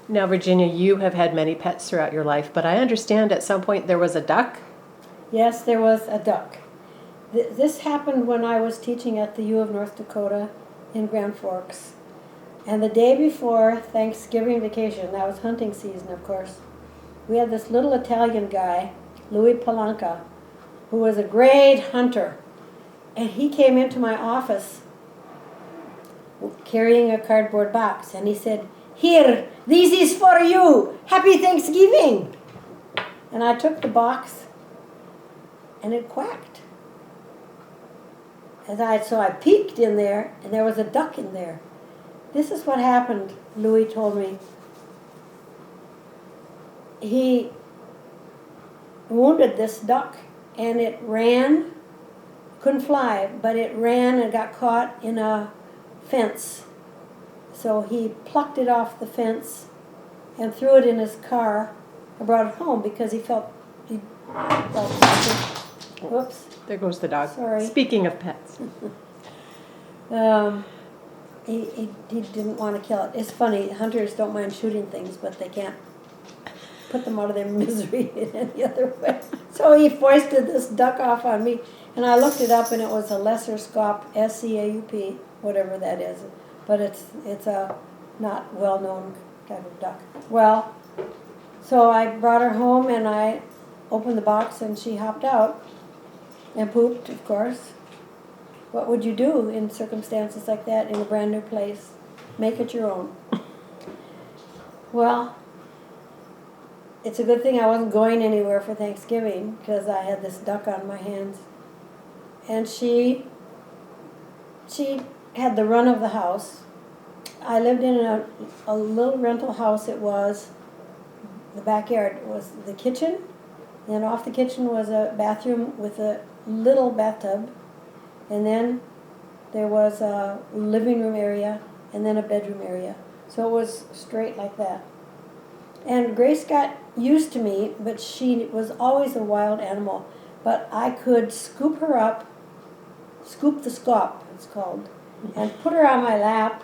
Now, Virginia, you have had many pets throughout your life, but I understand at some point there was a duck. Yes, there was a duck. This happened when I was teaching at the U of North Dakota in Grand Forks. And the day before Thanksgiving vacation, that was hunting season, of course, we had this little Italian guy, Louis Palanca, who was a great hunter. And he came into my office carrying a cardboard box, and he said, "Here, this is for you. Happy Thanksgiving." And I took the box, and it quacked. So I peeked in there, and there was a duck in there. This is what happened, Louis told me. He wounded this duck, and it ran, couldn't fly, but it ran and got caught in a fence. So he plucked it off the fence and threw it in his car and brought it home because he felt. Whoops. There goes the dog. Sorry. Speaking of pets. He didn't want to kill it. It's funny, hunters don't mind shooting things, but they can't put them out of their misery in any other way. So he foisted this duck off on me, and I looked it up, and it was a lesser scaup, SCAUP, whatever that is. But it's a not well-known type of duck. Well, so I brought her home, and I opened the box, and she hopped out and pooped, of course. What would you do in circumstances like that in a brand new place? Make it your own. Well, it's a good thing I wasn't going anywhere for Thanksgiving because I had this duck on my hands. And she had the run of the house. I lived in a little rental house. It was, the backyard was the kitchen, and off the kitchen was a bathroom with a little bathtub, and then there was a living room area, and then a bedroom area. So it was straight like that. And Grace got used to me, but she was always a wild animal. But I could scoop her up, scoop the scaup, it's called, and put her on my lap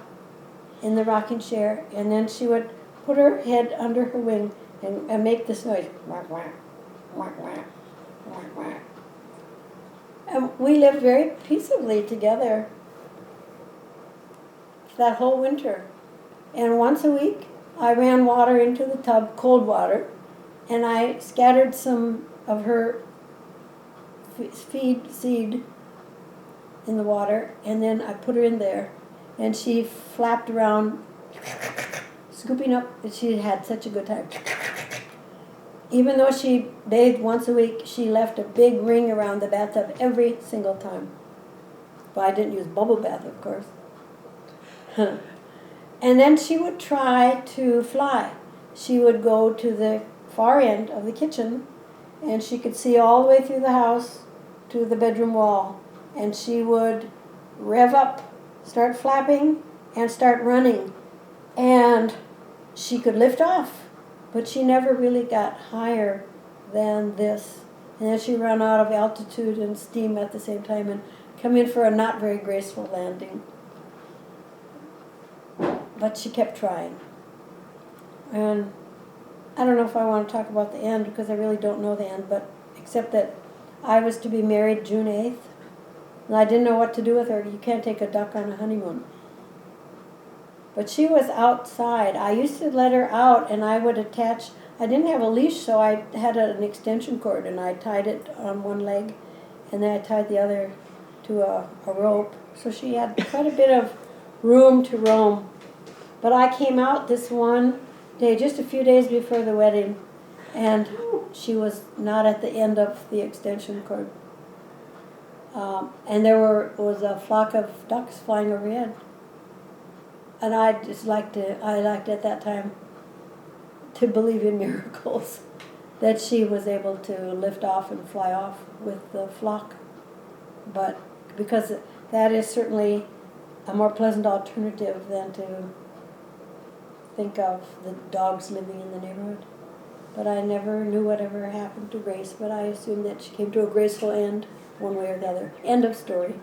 in the rocking chair, and then she would put her head under her wing and make this noise. Whack, whack, whack, whack, whack, whack. And we lived very peaceably together that whole winter. And once a week, I ran water into the tub, cold water, and I scattered some of her feed seed in the water, and then I put her in there, and she flapped around, scooping up, and she had such a good time. Even though she bathed once a week, she left a big ring around the bathtub every single time. But I didn't use bubble bath, of course. And then she would try to fly. She would go to the far end of the kitchen, and she could see all the way through the house to the bedroom wall. And she would rev up, start flapping, and start running. And she could lift off, but she never really got higher than this. And then she ran out of altitude and steam at the same time and come in for a not very graceful landing. But she kept trying. And I don't know if I want to talk about the end because I really don't know the end, but except that I was to be married June 8th, and I didn't know what to do with her. You can't take a duck on a honeymoon. But she was outside. I used to let her out, and I would attach, I didn't have a leash, so I had an extension cord, and I tied it on one leg, and then I tied the other to a rope. So she had quite a bit of room to roam. But I came out this one day, just a few days before the wedding, and she was not at the end of the extension cord. And there was a flock of ducks flying overhead. And I liked at that time to believe in miracles, that she was able to lift off and fly off with the flock. But because that is certainly a more pleasant alternative than to think of the dogs living in the neighborhood. But I never knew whatever happened to Grace, but I assumed that she came to a graceful end one way or the other. End of story.